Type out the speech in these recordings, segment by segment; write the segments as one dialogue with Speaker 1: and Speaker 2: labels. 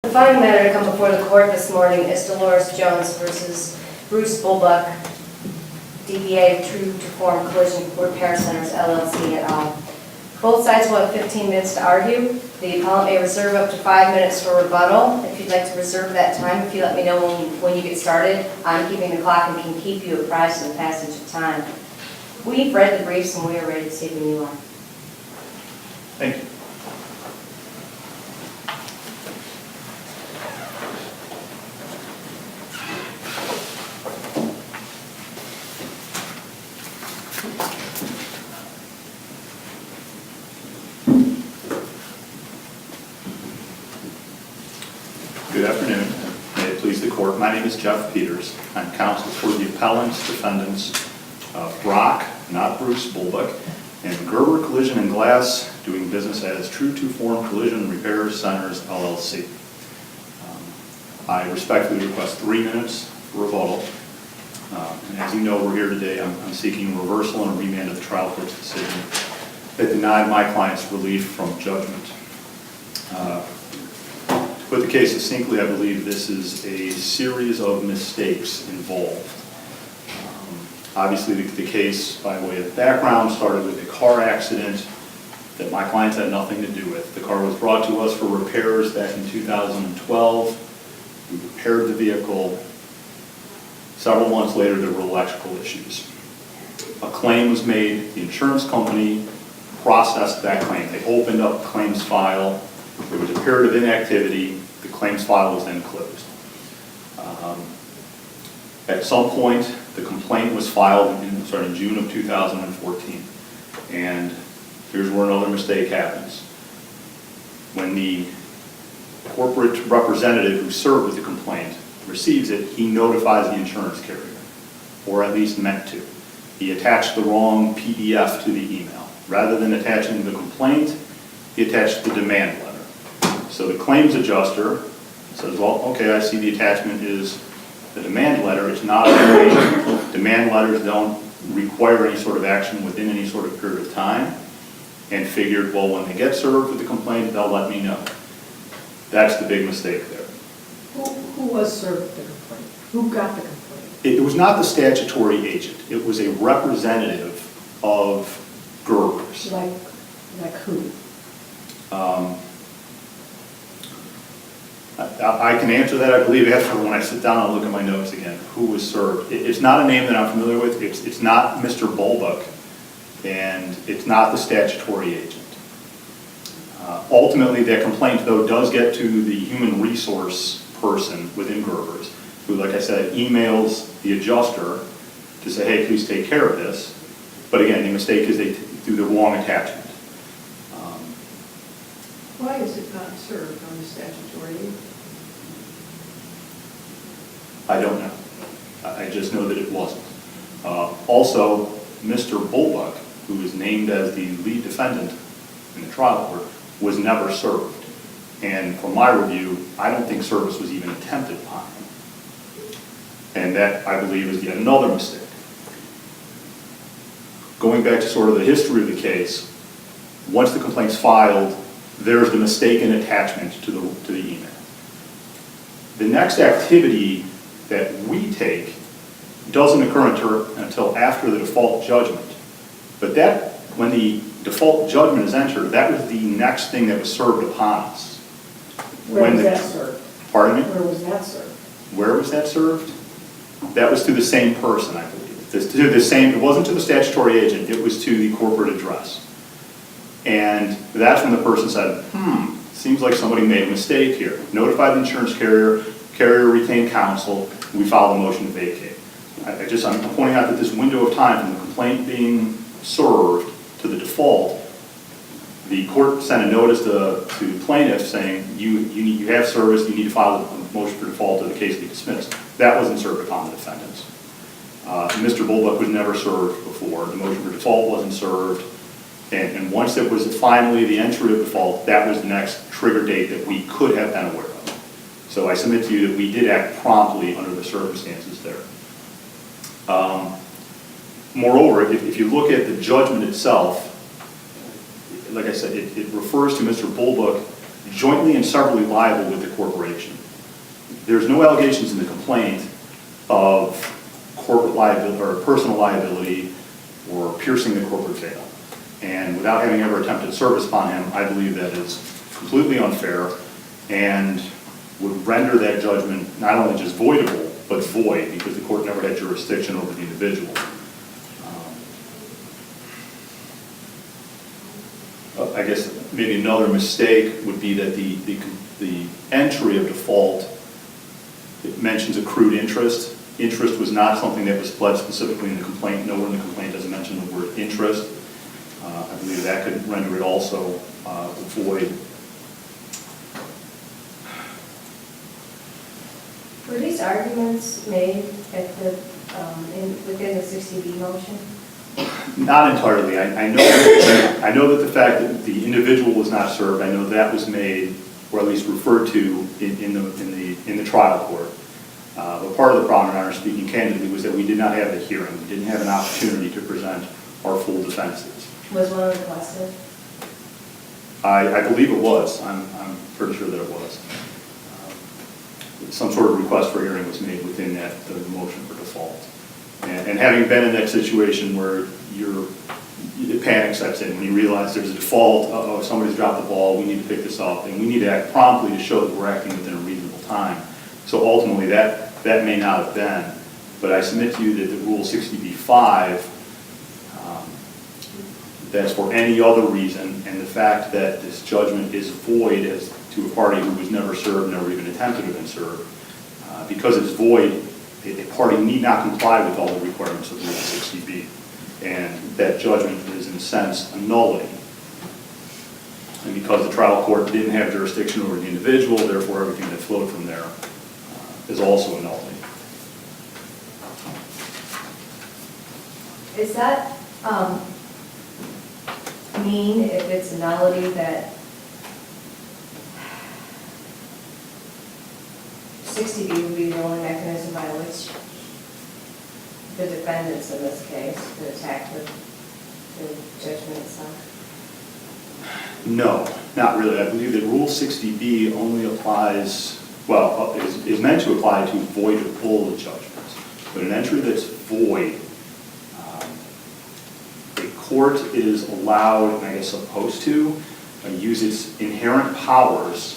Speaker 1: The final matter to come before the court this morning is Delores Jones versus Bruce Bulbuck, DBA True to Form Collision Repair Centers LLC et al. Both sides will have 15 minutes to argue. The appellant may reserve up to 5 minutes for rebuttal. If you'd like to reserve that time, if you let me know when you get started, I'm keeping the clock and can keep you apprised of the passage of time. We've read the briefs and we are ready to see when you are.
Speaker 2: Thank you. Good afternoon. May it please the court. My name is Jeff Peters. I'm counsel for the appellants, defendants, Brock, not Bruce Bulbuck, and Gerber Collision and Glass, doing business as True to Form Collision Repair Centers LLC. I respectfully request 3 minutes for rebuttal. And as you know, we're here today. I'm seeking reversal and a remand of the trial court's decision that denied my client's relief from judgment. To put the case succinctly, I believe this is a series of mistakes involved. Obviously, the case, by way of background, started with a car accident that my clients had nothing to do with. The car was brought to us for repairs back in 2012. We repaired the vehicle. Several months later, there were electrical issues. A claim was made. The insurance company processed that claim. They opened up the claims file. There was a period of inactivity. The claims file was then closed. At some point, the complaint was filed in June of 2014. And here's where another mistake happens. When the corporate representative who served with the complaint receives it, he notifies the insurance carrier, or at least meant to. He attached the wrong PDF to the email. Rather than attaching the complaint, he attached the demand letter. So the claims adjuster says, well, okay, I see the attachment is the demand letter. It's not a demand letters don't require any sort of action within any sort of period of time, and figured, well, when they get served with the complaint, they'll let me know. That's the big mistake there.
Speaker 3: Who was served with the complaint? Who got the complaint?
Speaker 2: It was not the statutory agent. It was a representative of Gerber's.
Speaker 3: Like who?
Speaker 2: I can answer that, I believe, after when I sit down and look at my notes again. Who was served? It's not a name that I'm familiar with. It's not Mr. Bulbuck, and it's not the statutory agent. Ultimately, that complaint, though, does get to the human resource person within Gerber's, who, like I said, emails the adjuster to say, hey, please take care of this. But again, the mistake is they do the wrong attachment.
Speaker 3: Why is it not served on the statutory agent?
Speaker 2: I don't know. I just know that it wasn't. Also, Mr. Bulbuck, who is named as the lead defendant in the trial court, was never served. And from my review, I don't think service was even attempted upon him. And that, I believe, is yet another mistake. Going back to sort of the history of the case, once the complaint's filed, there's the mistaken attachment to the email. The next activity that we take doesn't occur until after the default judgment. But that, when the default judgment is entered, that was the next thing that was served upon us.
Speaker 3: Where was that served?
Speaker 2: Pardon me?
Speaker 3: Where was that served?
Speaker 2: Where was that served? That was to the same person, I believe. It wasn't to the statutory agent, it was to the corporate address. And that's when the person said, seems like somebody made a mistake here. Notified the insurance carrier, carrier retained counsel, we filed a motion to vacate. I'm pointing out that this window of time from the complaint being served to the default, the court sent a notice to plaintiffs saying, you have service, you need to file a motion for default or the case be dismissed. That wasn't served upon the defendants. Mr. Bulbuck was never served before. The motion for default wasn't served. And once it was finally the entry of default, that was the next trigger date that we could have been aware of. So I submit to you that we did act promptly under the circumstances there. Moreover, if you look at the judgment itself, like I said, it refers to Mr. Bulbuck jointly and severally liable with the corporation. There's no allegations in the complaint of corporate liability or personal liability or piercing the corporate veil. And without having ever attempted service upon him, I believe that is completely unfair and would render that judgment not only just voidable, but void, because the court never had jurisdiction over the individual. I guess maybe another mistake would be that the entry of default, it mentions accrued interest. Interest was not something that was pledged specifically in the complaint. Nowhere in the complaint does it mention the word interest. I believe that could render it also void.
Speaker 1: Were these arguments made at the, within the 60B motion?
Speaker 2: Not entirely. I know that the fact that the individual was not served, I know that was made, or at least referred to in the trial court. But part of the problem, Your Honor, speaking candidly, was that we did not have a hearing. We didn't have an opportunity to present our full defenses.
Speaker 1: Was one requested?
Speaker 2: I believe it was. I'm pretty sure that it was. Some sort of request for hearing was made within that the motion for default. And having been in that situation where panic sets in, when you realize there's a default, oh, somebody's dropped the ball, we need to pick this up, and we need to act promptly to show that we're acting within a reasonable time. So ultimately, that may not have been. But I submit to you that the Rule 60b-5, that's for any other reason, and the fact that this judgment is void as to a party who was never served, never even attempted to have been served, because it's void, a party need not comply with all the requirements of Rule 60b, and that judgment is, in a sense, a nullity. And because the trial court didn't have jurisdiction over the individual, therefore everything that flowed from there is also a nullity.
Speaker 1: Is that mean, if it's a nullity, that 60B would be the only mechanism by which the defendants in this case could attack the judgment itself?
Speaker 2: No, not really. I believe that Rule 60b only applies, well, is meant to apply to voidable judgments. But an entry that's void, a court is allowed, and I guess supposed to, use its inherent powers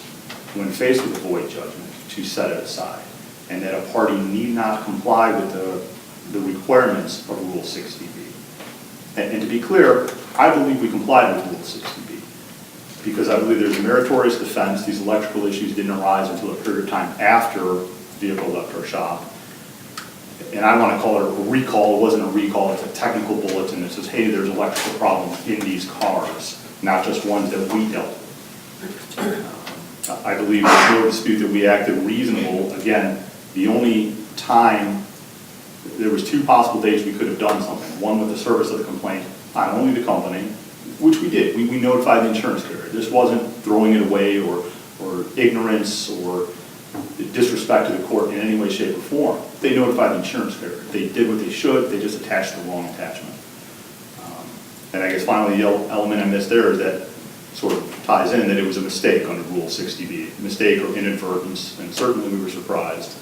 Speaker 2: when faced with a void judgment to set it aside, and that a party need not comply with the requirements of Rule 60b. And to be clear, I believe we complied with Rule 60b, because I believe there's a meritorious defense. These electrical issues didn't arise until a period of time after the vehicle left our shop. And I want to call it a recall. It wasn't a recall, it's a technical bulletin that says, hey, there's electrical problems in these cars, not just ones that we dealt with. I believe there's no dispute that we acted reasonable. Again, the only time, there was two possible days we could have done something. One with the service of the complaint on only the company, which we did. We notified the insurance carrier. This wasn't throwing it away or ignorance or disrespect to the court in any way, shape, or form. They notified the insurance carrier. They did what they should. They just attached the wrong attachment. And I guess finally the element I missed there is that sort of ties in that it was a mistake under Rule 60b, mistake or inadvertence, and certainly we were surprised.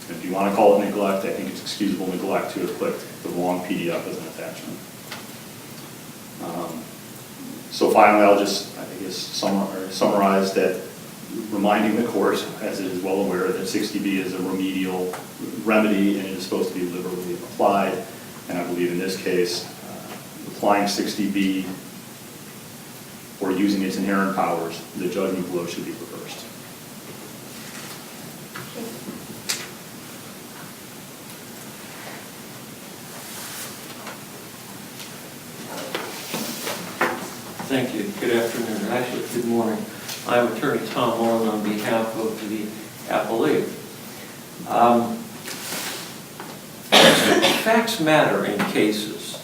Speaker 2: If you want to call it neglect, I think it's excusable neglect to have clicked the wrong PDF as an attachment. So finally, I'll just, I guess, summarize that, reminding the court, as it is well aware, that 60b is a remedial remedy and it is supposed to be liberally applied. And I believe in this case, applying 60b or using its inherent powers, the judgment below should be reversed.
Speaker 4: Thank you. Good afternoon. Actually, good morning. I'm Attorney Tom Mullen on behalf of the appellee. Facts matter in cases,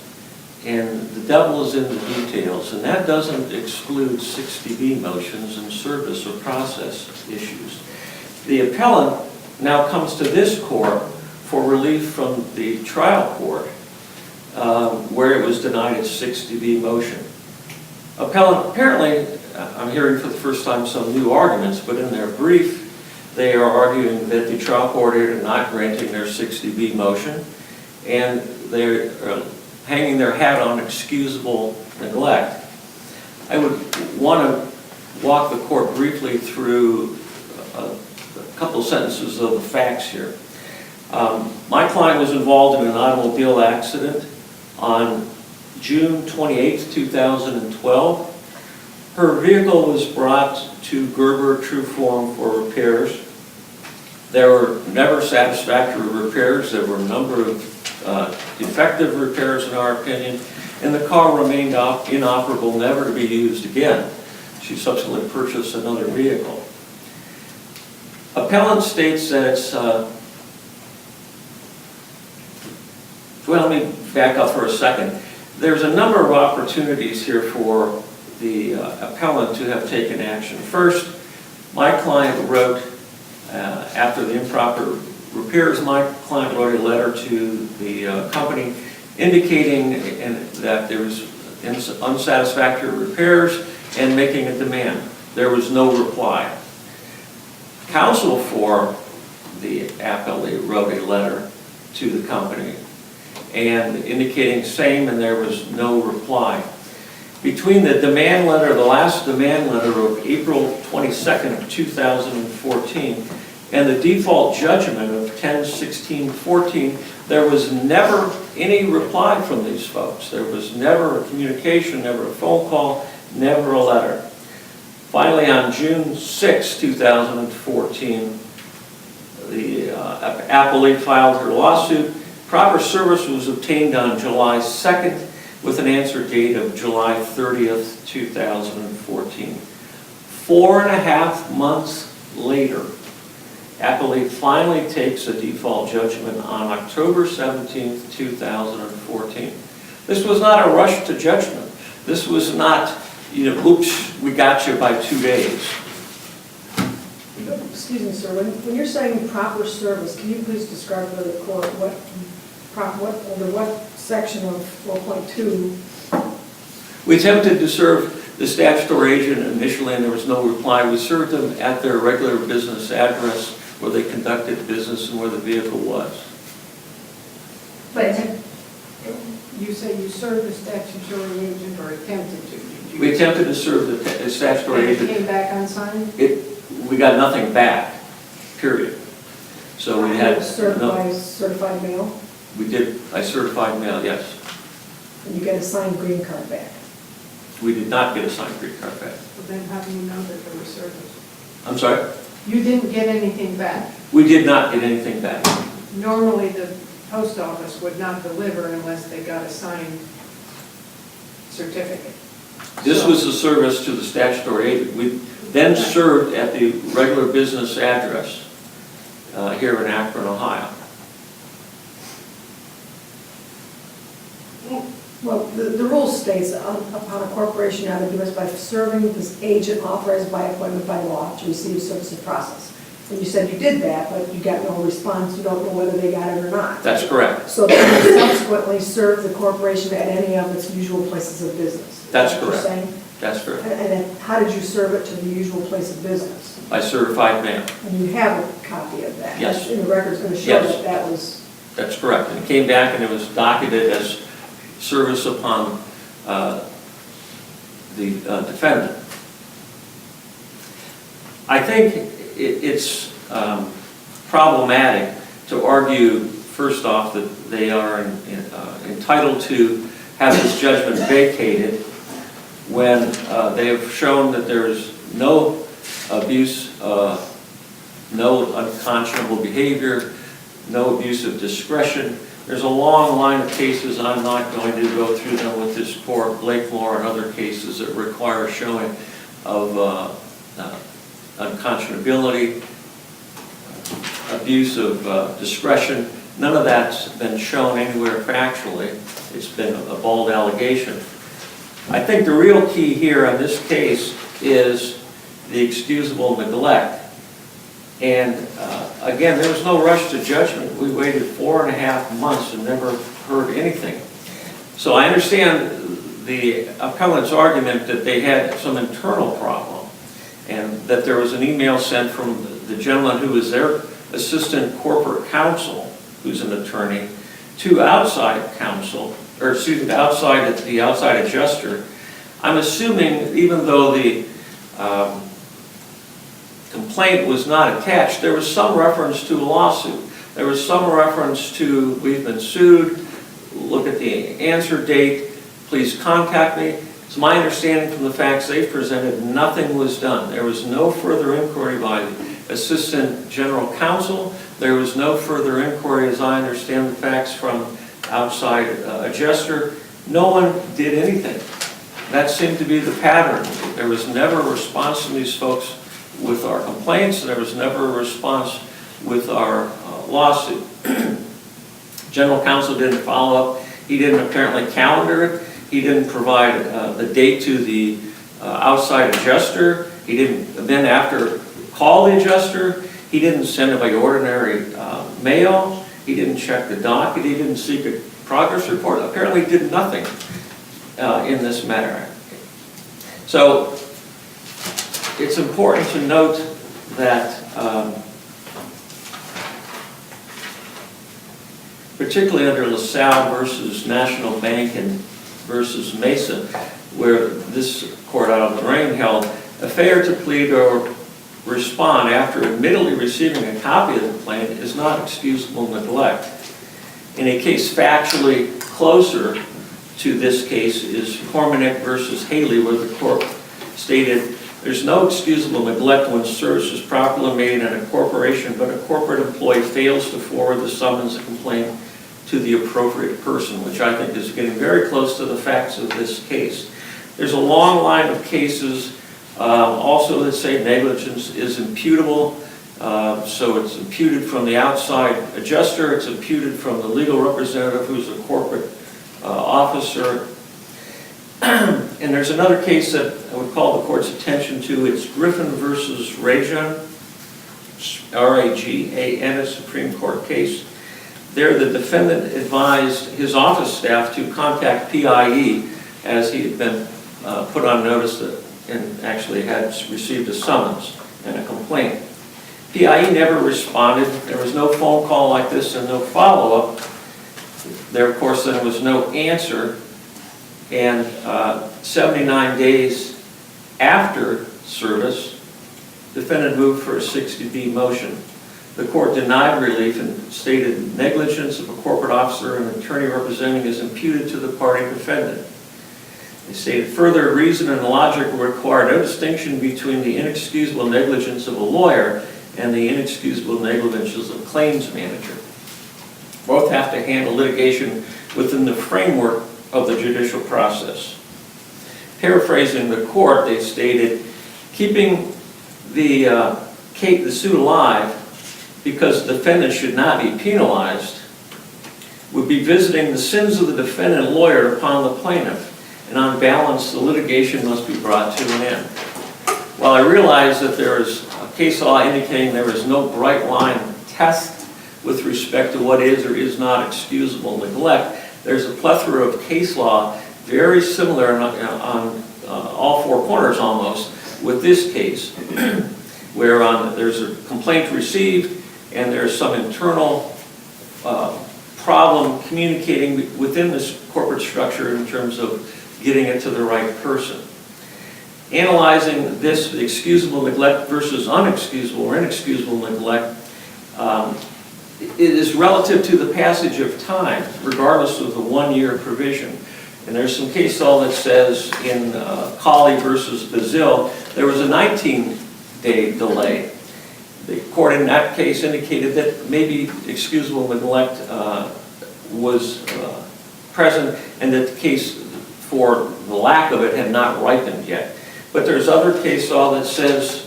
Speaker 4: and the devil is in the details, and that doesn't exclude 60B motions and service or process issues. The appellant now comes to this court for relief from the trial court where it was denied its 60B motion. Appellant apparently I'm hearing for the first time some new arguments, but in their brief, they are arguing that the trial court erred in not granting their 60B motion, and they're hanging their hat on excusable neglect. I would want to walk the court briefly through a couple sentences of the facts here. My client was involved in an automobile accident on June 28, 2012. Her vehicle was brought to Gerber True Form for repairs. There were never satisfactory repairs. There were a number of defective repairs in our opinion, and the car remained inoperable, never to be used again. She subsequently purchased another vehicle. Appellant states that it's, well, let me back up for a second. There's a number of opportunities here for the appellant to have taken action. First, my client wrote, after the improper repairs, my client wrote a letter to the company indicating that there was unsatisfactory repairs and making a demand. There was no reply. Counsel for the appellee wrote a letter to the company and indicating same, and there was no reply. Between the demand letter, the last demand letter of April 22nd, 2014, and the default judgment of 10/16/14, there was never any reply from these folks. There was never a communication, never a phone call, never a letter. Finally, on June 6, 2014, the appellee filed her lawsuit. Proper service was obtained on July 2nd with an answer date of July 30th, 2014. 4.5 months later, appellee finally takes a default judgment on October 17th, 2014. This was not a rush to judgment. This was not, oops, we got you by 2 days.
Speaker 3: Excuse me, sir, when you're saying proper service, can you please describe to the court under what section of 4.2?
Speaker 4: We attempted to serve the statutory agent initially, and there was no reply. We served them at their regular business address where they conducted business and where the vehicle was.
Speaker 1: But
Speaker 3: You say you served the statutory agent or attempted to?
Speaker 4: We attempted to serve the statutory
Speaker 3: And it
Speaker 4: agent.
Speaker 3: came back unsigned?
Speaker 4: We got nothing back, period. So we had
Speaker 3: Served
Speaker 4: no,
Speaker 3: by certified mail?
Speaker 4: we did, I certified mail, yes.
Speaker 3: And you get a signed green card back?
Speaker 4: We did not get a signed green card back.
Speaker 3: Well, then how do you know that there was service?
Speaker 4: I'm sorry?
Speaker 5: You didn't get anything back.
Speaker 4: We did not get anything back.
Speaker 5: Normally, the post office would not deliver unless they got a signed certificate.
Speaker 4: This was the service to the statutory agent. We then served at the regular business address here in Akron, Ohio.
Speaker 3: Well, the rule states upon a corporation now to do this by serving this agent authorized by appointment by law to receive services process. And you said you did that, but you got no response. You don't know whether they got it or not.
Speaker 4: That's correct.
Speaker 3: So then you subsequently served the corporation at any of its usual places of business.
Speaker 4: That's
Speaker 3: Is that what you're
Speaker 4: correct.
Speaker 3: saying?
Speaker 4: That's correct.
Speaker 3: And then how did you serve it to the usual place of business?
Speaker 4: By certified mail.
Speaker 3: And you have a copy of that?
Speaker 4: Yes.
Speaker 3: And the record's going to show
Speaker 4: Yes.
Speaker 3: that that was...
Speaker 4: That's correct. And it came back and it was docketed as service upon the defendant. I think it's problematic to argue, first off, that they are entitled to have this judgment vacated when they have shown that there is no abuse, no unconscionable behavior, no abuse of discretion. There's a long line of cases, I'm not going to go through them with this court, Blakemore and other cases that require showing of unconscionability, abuse of discretion. None of that's been shown anywhere factually. It's been a bald allegation. I think the real key here on this case is the excusable neglect. And again, there was no rush to judgment. We waited 4.5 months and never heard anything. So I understand the appellant's argument that they had some internal problem and that there was an email sent from the gentleman who was their assistant corporate counsel, who's an attorney, to outside counsel, or excuse me, the outside adjuster. I'm assuming even though the complaint was not attached, there was some reference to a lawsuit. There was some reference to, we've been sued, look at the answer date, please contact me. It's my understanding from the facts they've presented, nothing was done. There was no further inquiry by the Assistant General Counsel. There was no further inquiry, as I understand the facts, from outside adjuster. No one did anything. That seemed to be the pattern. There was never a response from these folks with our complaints. There was never a response with our lawsuit. General Counsel didn't follow up. He didn't apparently calendar it. He didn't provide the date to the outside adjuster. He didn't then after call the adjuster. He didn't send it by ordinary mail. He didn't check the docket. He didn't seek a progress report. Apparently did nothing in this matter. So it's important to note that particularly under LaSalle versus National Bank and versus Mesa, where this court out of Lorraine held, a failure to plead or respond after admittedly receiving a copy of the complaint is not excusable neglect. In a case factually closer to this case is Cormanick versus Haley, where the court stated there's no excusable neglect when service is properly made in a corporation, but a corporate employee fails to forward the summons and complaint to the appropriate person, which I think is getting very close to the facts of this case. There's a long line of cases also that say negligence is imputable. So it's imputed from the outside adjuster, it's imputed from the legal representative who's a corporate officer. And there's another case that I would call the court's attention to. It's Griffin versus Rajan, R-A-G-A-N, a Supreme Court case. There, the defendant advised his office staff to contact PIE as he had been put on notice that, and actually had received a summons and a complaint. PIE never responded. There was no phone call like this and no follow-up. There, of course, then was no answer. And 79 days after service, defendant moved for a 60B motion. The court denied relief and stated negligence of a corporate officer and attorney representing is imputed to the party defendant. They stated further reason and logic require no distinction between the inexcusable negligence of a lawyer and the inexcusable negligence of a claims manager. Both have to handle litigation within the framework of the judicial process. Paraphrasing the court, they stated, keeping the suit alive because the defendant should not be penalized would be visiting the sins of the defendant and lawyer upon the plaintiff, and on balance, the litigation must be brought to an end. While I realize that there is a case law indicating there is no bright line test with respect to what is or is not excusable neglect, there's a plethora of case law very similar on all four corners almost with this case, where there's a complaint received and there's some internal problem communicating within this corporate structure in terms of getting it to the right person. Analyzing this excusable neglect versus unexcusable or inexcusable neglect, it is relative to the passage of time, regardless of the one-year provision. And there's some case law that says in Colley versus Bazille, there was a 19-day delay. The court in that case indicated that maybe excusable neglect was present and that the case for the lack of it had not ripened yet. But there's other case law that says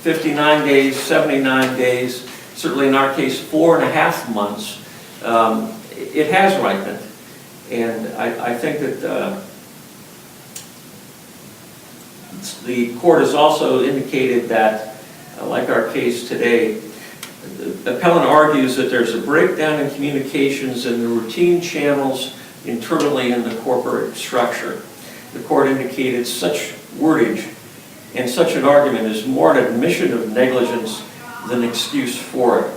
Speaker 4: 59 days, 79 days, certainly in our case 4.5 months, it has ripened. And I think that the court has also indicated that, like our case today, the appellant argues that there's a breakdown in communications and the routine channels internally in the corporate structure. The court indicated such wordage and such an argument is more an admission of negligence than excuse for it.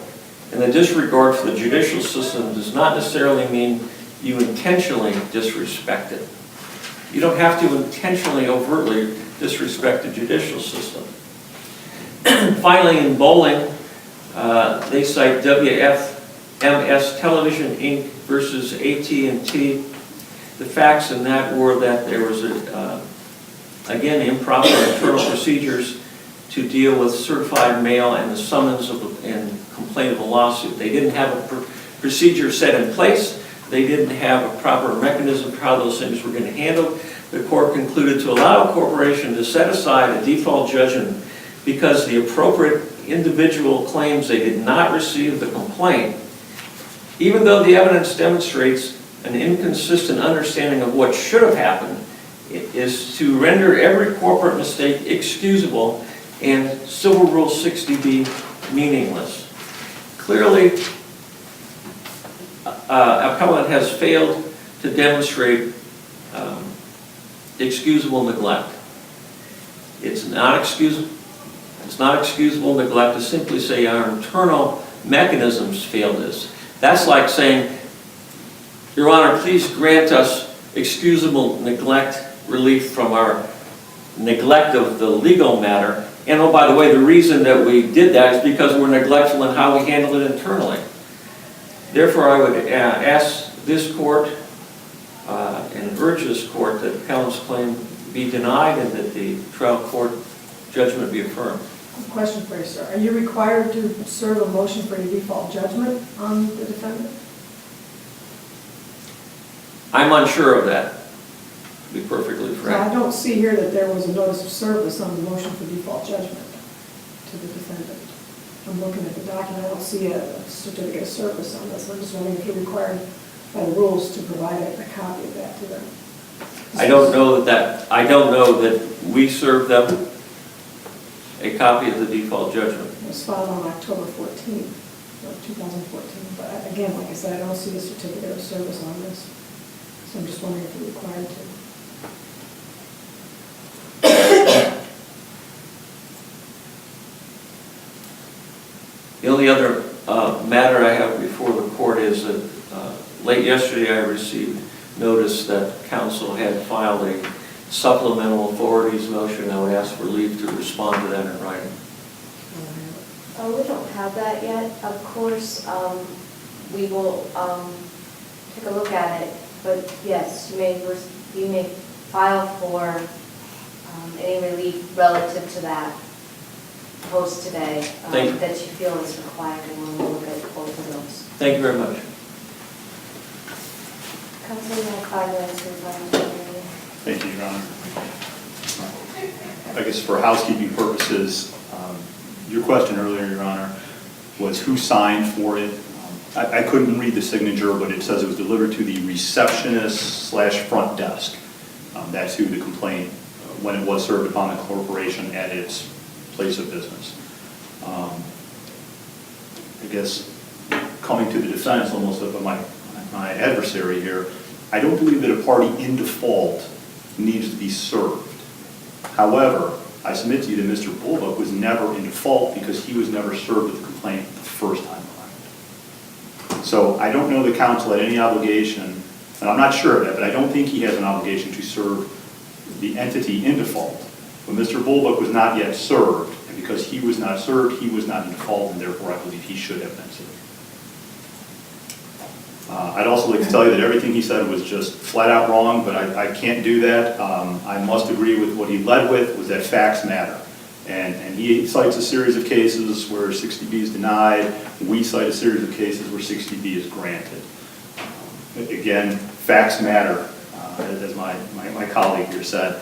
Speaker 4: And the disregard for the judicial system does not necessarily mean you intentionally disrespect it. You don't have to intentionally, overtly disrespect the judicial system. Finally, in bowling, they cite WFMS Television Inc. versus AT&T. The facts in that were that there was, again, improper internal procedures to deal with certified mail and the summons and complaint of a lawsuit. They didn't have a procedure set in place. They didn't have a proper mechanism for how those things were going to handle. The court concluded to allow a corporation to set aside a default judgment because the appropriate individual claims they did not receive the complaint, even though the evidence demonstrates an inconsistent understanding of what should have happened, is to render every corporate mistake excusable and Civil Rule 60B meaningless. Clearly, appellant has failed to demonstrate excusable neglect. It's not excusable neglect to simply say our internal mechanisms failed us. That's like saying, Your Honor, please grant us excusable neglect relief from our neglect of the legal matter. And oh, by the way, the reason that we did that is because we're neglectful in how we handle it internally. Therefore, I would ask this court and urge this court that appellant's claim be denied and that the trial court judgment be affirmed.
Speaker 3: Question for you, sir. Are you required to serve a motion for a default judgment on the defendant?
Speaker 4: I'm unsure of that, to be perfectly
Speaker 3: So I
Speaker 4: frank.
Speaker 3: don't see here that there was a notice of service on the motion for default judgment to the defendant. I'm looking at the document, I don't see a certificate of service on this. I'm just wondering if you're required by the rules to provide a copy of that to them.
Speaker 4: I don't know that we served them a copy of the default judgment.
Speaker 3: It was filed on October 14th, of 2014. But again, like I said, I don't see a certificate of service on this. So I'm just wondering if you're required to.
Speaker 4: The only other matter I have before the court is that late yesterday I received notice that counsel had filed a supplemental authorities motion. I would ask for leave to respond to that in writing.
Speaker 1: We don't have that yet. Of course, we will take a look at it, but yes, you may file for any relief relative to that post today
Speaker 4: Thank you.
Speaker 1: that you feel is required, and we'll look at both of those.
Speaker 4: Thank you very much.
Speaker 1: Counsel, you have 5 minutes to reply.
Speaker 2: Thank you, Your Honor. I guess for housekeeping purposes, your question earlier, Your Honor, was who signed for it. I couldn't read the signature, but it says it was delivered to the receptionist/front desk. That's who the complaint, when it was served upon the corporation at its place of business. I guess coming to the defense almost of my adversary here, I don't believe that a party in default needs to be served. However, I submit to you that Mr. Bulbuck was never in default because he was never served with the complaint the first time around. So I don't know the counsel had any obligation, and I'm not sure of that, but I don't think he has an obligation to serve the entity in default. But Mr. Bulbuck was not yet served, and because he was not served, he was not in default, and therefore I believe he should have been served. I'd also like to tell you that everything he said was just flat out wrong, but I can't do that. I must agree with what he led with, was that facts matter. And he cites a series of cases where 60B is denied. We cite a series of cases where 60B is granted. Again, facts matter, as my colleague here said.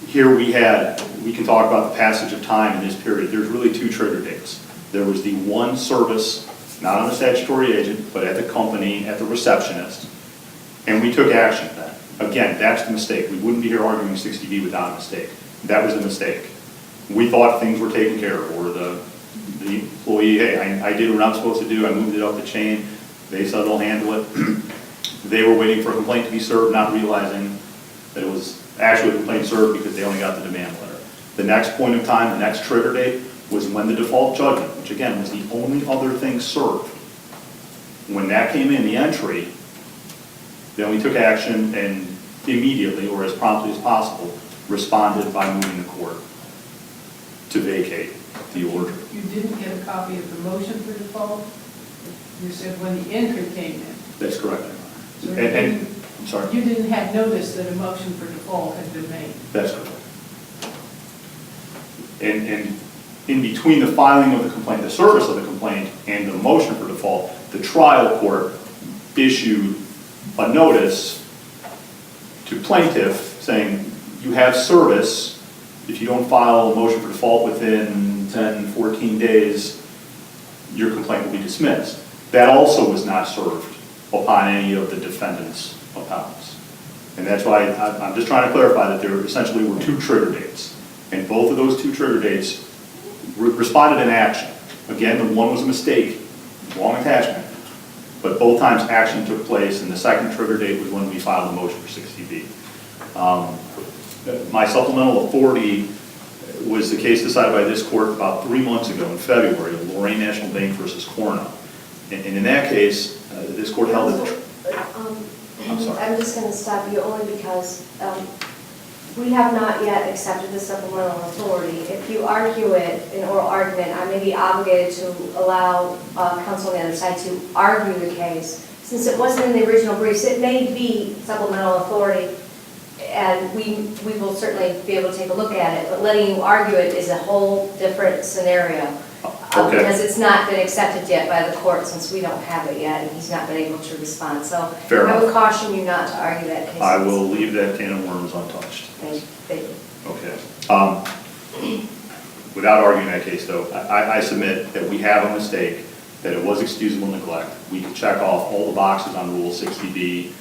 Speaker 2: Here we can talk about the passage of time in this period. There's really 2 trigger dates. There was the one service, not on the statutory agent, but at the company, at the receptionist, and we took action then. Again, that's the mistake. We wouldn't be here arguing 60B without a mistake. That was the mistake. We thought things were taken care of, or the employee, hey, I did what I'm supposed to do, I moved it up the chain, they said they'll handle it. They were waiting for a complaint to be served, not realizing that it was actually a complaint served because they only got the demand letter. The next point of time, the next trigger date, was when the default judgment, which again was the only other thing served, when that came in, the entry, then we took action and immediately, or as promptly as possible, responded by moving the court to vacate the order.
Speaker 5: You didn't get a copy of the motion for default? You said when the entry came in.
Speaker 2: That's correct, Your
Speaker 5: So
Speaker 2: Honor.
Speaker 5: you
Speaker 2: And,
Speaker 5: didn't-
Speaker 2: I'm sorry,
Speaker 5: You didn't have notice that a motion for default had been made.
Speaker 2: that's correct. And in between the filing of the complaint, the service of the complaint, and the motion for default, the trial court issued a notice to plaintiff saying, you have service. If you don't file a motion for default within 10, 14 days, your complaint will be dismissed. That also was not served upon any of the defendant's appellants. And that's why I'm just trying to clarify that there essentially were two trigger dates. And both of those two trigger dates responded in action. Again, the one was a mistake, wrong attachment, but both times action took place, and the second trigger date was when we filed the motion for 60B. My supplemental authority was the case decided by this court about 3 months ago in February, Lorraine National Bank versus Cornell. And in that case, this court held that. I'm sorry.
Speaker 1: I'm just going to stop you only because we have not yet accepted the supplemental authority. If you argue it in oral argument, I may be obligated to allow counsel on the other side to argue the case. Since it wasn't in the original briefs, it may be supplemental authority, and we will certainly be able to take a look at it, but letting you argue it is a whole different scenario.
Speaker 2: Okay.
Speaker 1: Because it's not been accepted yet by the court, since we don't have it yet, and he's not been able to respond. So
Speaker 2: Fair
Speaker 1: I would
Speaker 2: enough.
Speaker 1: caution you not to argue that case.
Speaker 2: I will leave that can of worms untouched.
Speaker 1: Thank you.
Speaker 2: Okay. Without arguing that case, though, I submit that we have a mistake, that it was excusable neglect. We can check off all the boxes on Rule 60B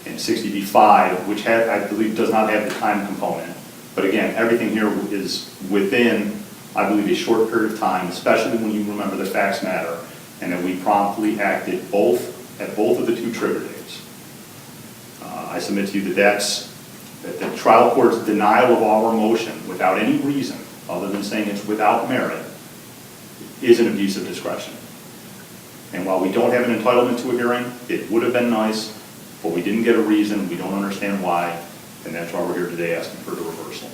Speaker 2: and 60B-5, which I believe does not have the time component. But again, everything here is within, I believe, a short period of time, especially when you remember the facts matter, and that we promptly acted at both of the two trigger dates. I submit to you that the trial court's denial of our motion without any reason, other than saying it's without merit, is an abuse of discretion. And while we don't have an entitlement to a hearing, it would have been nice, but we didn't get a reason, we don't understand why, and that's why we're here today asking for the reversal.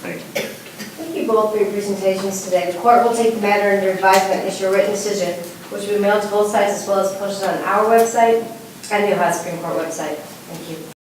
Speaker 2: Thank you.
Speaker 1: Thank you both for your presentations today. The court will take the matter under advisement and issue a written decision, which will be mailed to both sides as well as posted on our website and the Ohio Supreme Court website. Thank you.